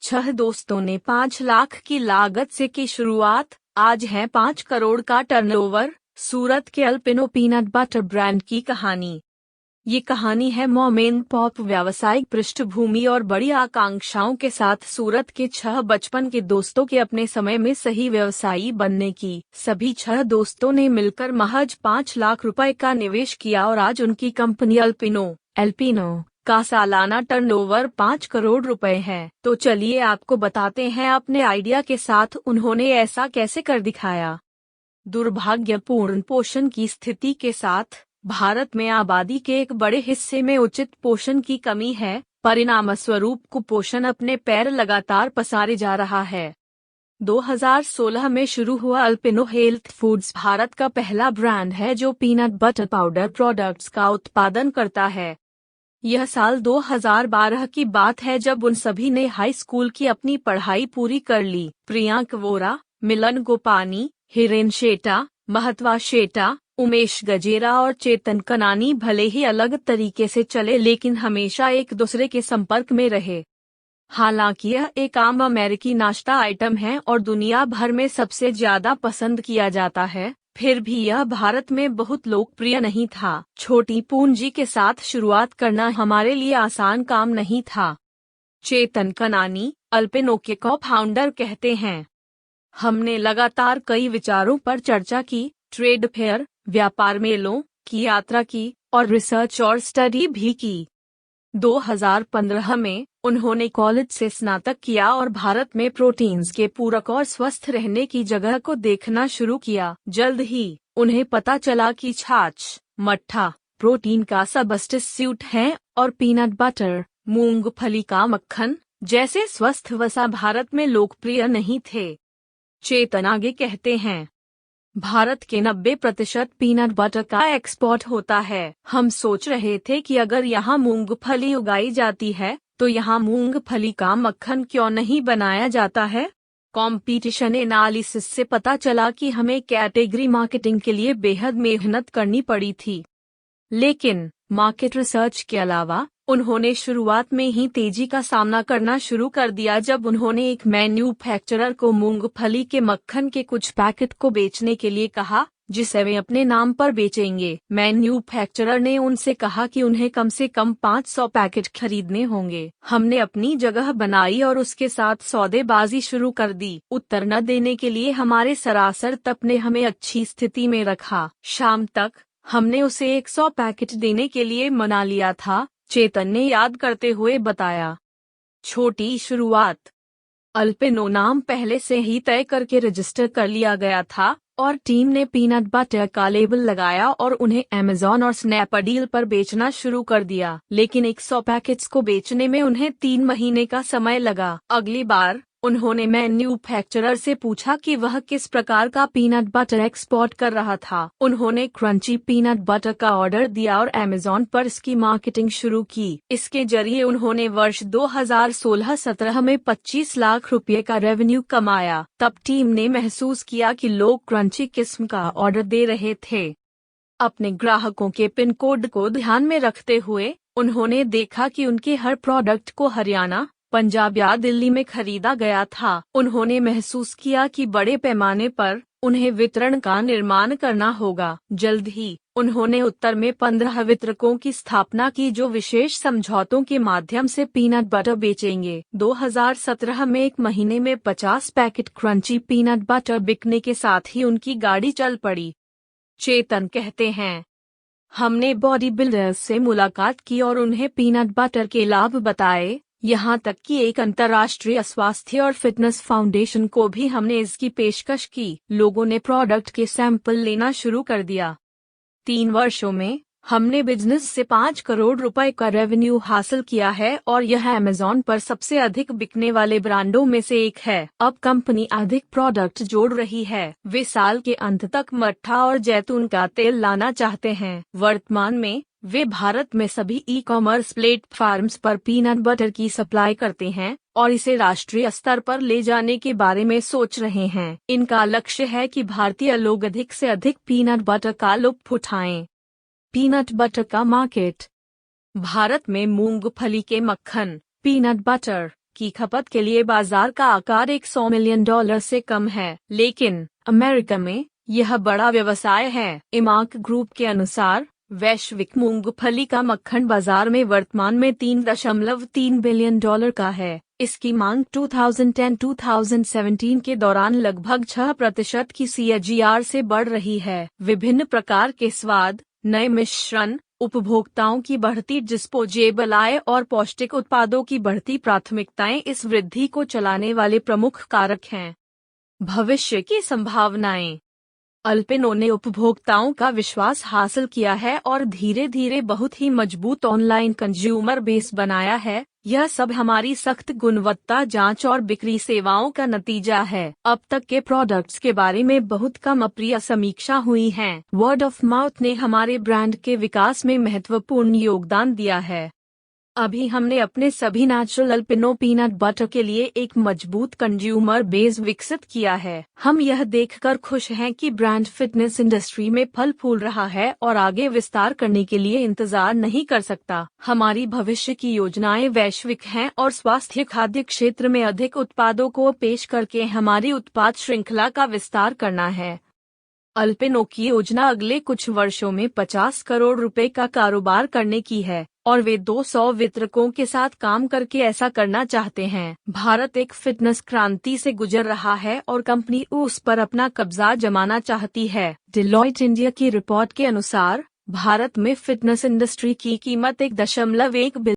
6 दोस्तों ने 5 लाख की लागत से की शुरुआत, आज है 5 करोड़ का टर्नओवर। सूरत के अल्पिनो पीनट बटर ब्रांड की कहानी। ये कहानी है मोमेन पॉप व्यावसायिक पृष्ठभूमि और बड़ी आकांक्षाओं के साथ सूरत के 6 बचपन के दोस्तों के अपने समय में सही व्यवसायी बनने की। सभी 6 दोस्तों ने मिलकर महज 5 लाख रुपए का निवेश किया और आज उनकी कंपनी अल्पिनो का सालाना टर्नओवर 5 करोड़ रुपए है। तो चलिए आपको बताते हैं अपने आइडिया के साथ उन्होंने ऐसा कैसे कर दिखाया। दुर्भाग्यपूर्ण पोषण की स्थिति के साथ भारत में आबादी के एक बड़े हिस्से में उचित पोषण की कमी है। परिणामस्वरूप कुपोषण अपने पैर लगातार पसारे जा रहा है। 2016 में शुरू हुआ अल्पिनो हेल्थ फूड्स भारत का पहला ब्रांड है जो पीनट बटर पाउडर प्रोडक्ट्स का उत्पादन करता है। यह साल 2012 की बात है जब उन सभी ने हाई स्कूल की अपनी पढ़ाई पूरी कर ली। प्रियांक वोरा, मिलन गोपानी, हिरेन शेटा, महत्वा शेटा, उमेश गजेरा और चेतन कनानी भले ही अलग तरीके से चले लेकिन हमेशा एक दूसरे के संपर्क में रहे। हालांकि यह एक आम अमेरिकी नाश्ता आइटम है और दुनिया भर में सबसे ज्यादा पसंद किया जाता है, फिर भी यह भारत में बहुत लोकप्रिय नहीं था। छोटी पूंजी के साथ शुरुआत करना हमारे लिए आसान काम नहीं था। चेतन कनानी, अल्पिनो के को-फाउंडर कहते हैं, हमने लगातार कई विचारों पर चर्चा की, ट्रेड फेयर, व्यापार मेलों की यात्रा की और रिसर्च और स्टडी भी की। 2015 में उन्होंने कॉलेज से स्नातक किया और भारत में प्रोटीन्स के पूरक और स्वस्थ रहने की जगह को देखना शुरू किया। जल्द ही उन्हें पता चला कि छाछ, मट्ठा प्रोटीन का सबस्टिट्यूट है और पीनट बटर, मूंगफली का मक्खन जैसे स्वस्थ वसा भारत में लोकप्रिय नहीं थे। चेतन आगे कहते हैं, भारत के 90% पीनट बटर का एक्सपोर्ट होता है। हम सोच रहे थे कि अगर यहाँ मूंगफली उगाई जाती है तो यहाँ मूंगफली का मक्खन क्यों नहीं बनाया जाता है। कंपटीशन एनालिसिस से पता चला कि हमें कैटेगरी मार्केटिंग के लिए बेहद मेहनत करनी पड़ी थी। लेकिन मार्केट रिसर्च के अलावा उन्होंने शुरुआत में ही तेजी का सामना करना शुरू कर दिया जब उन्होंने एक मैन्युफैक्चरर को मूंगफली के मक्खन के कुछ पैकेट को बेचने के लिए कहा जिसे वे अपने नाम पर बेचेंगे। मैन्युफैक्चरर ने उनसे कहा कि उन्हें कम से कम 500 पैकेट खरीदने होंगे। हमने अपनी जगह बनाई और उसके साथ सौदेबाजी शुरू कर दी। उत्तर न देने के लिए हमारे सरासर तप ने हमें अच्छी स्थिति में रखा। शाम तक हमने उसे 100 पैकेट देने के लिए मना लिया था, चेतन ने याद करते हुए बताया। छोटी शुरुआत। अल्पिनो नाम पहले से ही तय करके रजिस्टर कर लिया गया था और टीम ने पीनट बटर का लेबल लगाया और उन्हें अमेज़न और स्नैपडील पर बेचना शुरू कर दिया। लेकिन 100 पैकेट्स को बेचने में उन्हें 3 महीने का समय लगा। अगली बार उन्होंने मैन्युफैक्चरर से पूछा कि वह किस प्रकार का पीनट बटर एक्सपोर्ट कर रहा था। उन्होंने क्रंची पीनट बटर का ऑर्डर दिया और अमेज़न पर इसकी मार्केटिंग शुरू की। इसके जरिए उन्होंने वर्ष 2016-17 में 25 लाख रुपए का रेवेन्यू कमाया। तब टीम ने महसूस किया कि लोग क्रंची किस्म का ऑर्डर दे रहे थे। अपने ग्राहकों के पिन कोड को ध्यान में रखते हुए उन्होंने देखा कि उनके हर प्रोडक्ट को हरियाणा, पंजाब या दिल्ली में खरीदा गया था। उन्होंने महसूस किया कि बड़े पैमाने पर उन्हें वितरण का निर्माण करना होगा। जल्द ही उन्होंने उत्तर में 15 वितरकों की स्थापना की जो विशेष समझौतों के माध्यम से पीनट बटर बेचेंगे। 2017 में एक महीने में 50 पैकेट क्रंची पीनट बटर बिकने के साथ ही उनकी गाड़ी चल पड़ी। चेतन कहते हैं, हमने बॉडी बिल्डर्स से मुलाकात की और उन्हें पीनट बटर के लाभ बताए। यहाँ तक कि एक अंतर्राष्ट्रीय स्वास्थ्य और फिटनेस फाउंडेशन को भी हमने इसकी पेशकश की। लोगों ने प्रोडक्ट के सैंपल लेना शुरू कर दिया। 3 वर्षों में हमने बिजनेस से 5 करोड़ रुपए का रेवेन्यू हासिल किया है और यह अमेज़न पर सबसे अधिक बिकने वाले ब्रांडों में से एक है। अब कंपनी अधिक प्रोडक्ट जोड़ रही है। वे साल के अंत तक मट्ठा और जैतून का तेल लाना चाहते हैं। वर्तमान में वे भारत में सभी ई-कॉमर्स प्लेटफॉर्म्स पर पीनट बटर की सप्लाई करते हैं और इसे राष्ट्रीय स्तर पर ले जाने के बारे में सोच रहे हैं। इनका लक्ष्य है कि भारतीय लोग अधिक से अधिक पीनट बटर का लुत्फ उठाएं। पीनट बटर का मार्केट। भारत में मूंगफली के मक्खन, पीनट बटर की खपत के लिए बाजार का आकार $100 मिलियन से कम है, लेकिन अमेरिका में यह बड़ा व्यवसाय है। इमार्क ग्रुप के अनुसार वैश्विक मूंगफली का मक्खन बाजार में वर्तमान में $3.3 बिलियन का है। इसकी मांग 2010-2017 के दौरान लगभग 6% की CAGR से बढ़ रही है। विभिन्न प्रकार के स्वाद, नए मिश्रण, उपभोक्ताओं की बढ़ती डिस्पोजेबल आय और पौष्टिक उत्पादों की बढ़ती प्राथमिकताएं इस वृद्धि को चलाने वाले प्रमुख कारक हैं। भविष्य की संभावनाएं। अल्पिनो ने उपभोक्ताओं का विश्वास हासिल किया है और धीरे धीरे बहुत ही मजबूत ऑनलाइन कंज्यूमर बेस बनाया है। यह सब हमारी सख्त गुणवत्ता जांच और बिक्री सेवाओं का नतीजा है। अब तक के प्रोडक्ट्स के बारे में बहुत कम अप्रिय समीक्षा हुई है। वर्ड ऑफ माउथ ने हमारे ब्रांड के विकास में महत्वपूर्ण योगदान दिया है। अभी हमने अपने सभी नेचुरल अल्पिनो पीनट बटर के लिए एक मजबूत कंज्यूमर बेस विकसित किया है। हम यह देखकर खुश हैं कि ब्रांड फिटनेस इंडस्ट्री में फल फूल रहा है और आगे विस्तार करने के लिए इंतजार नहीं कर सकता। हमारी भविष्य की योजनाएं वैश्विक हैं और स्वास्थ्य खाद्य क्षेत्र में अधिक उत्पादों को पेश करके हमारी उत्पाद श्रृंखला का विस्तार करना है। अल्पिनो की योजना अगले कुछ वर्षों में 50 करोड़ रुपए का कारोबार करने की है और वे 200 वितरकों के साथ काम करके ऐसा करना चाहते हैं। भारत एक फिटनेस क्रांति से गुजर रहा है और कंपनी उस पर अपना कब्जा जमाना चाहती है। डिलॉयट इंडिया की रिपोर्ट के अनुसार भारत में फिटनेस इंडस्ट्री की कीमत $1.1 बिलियन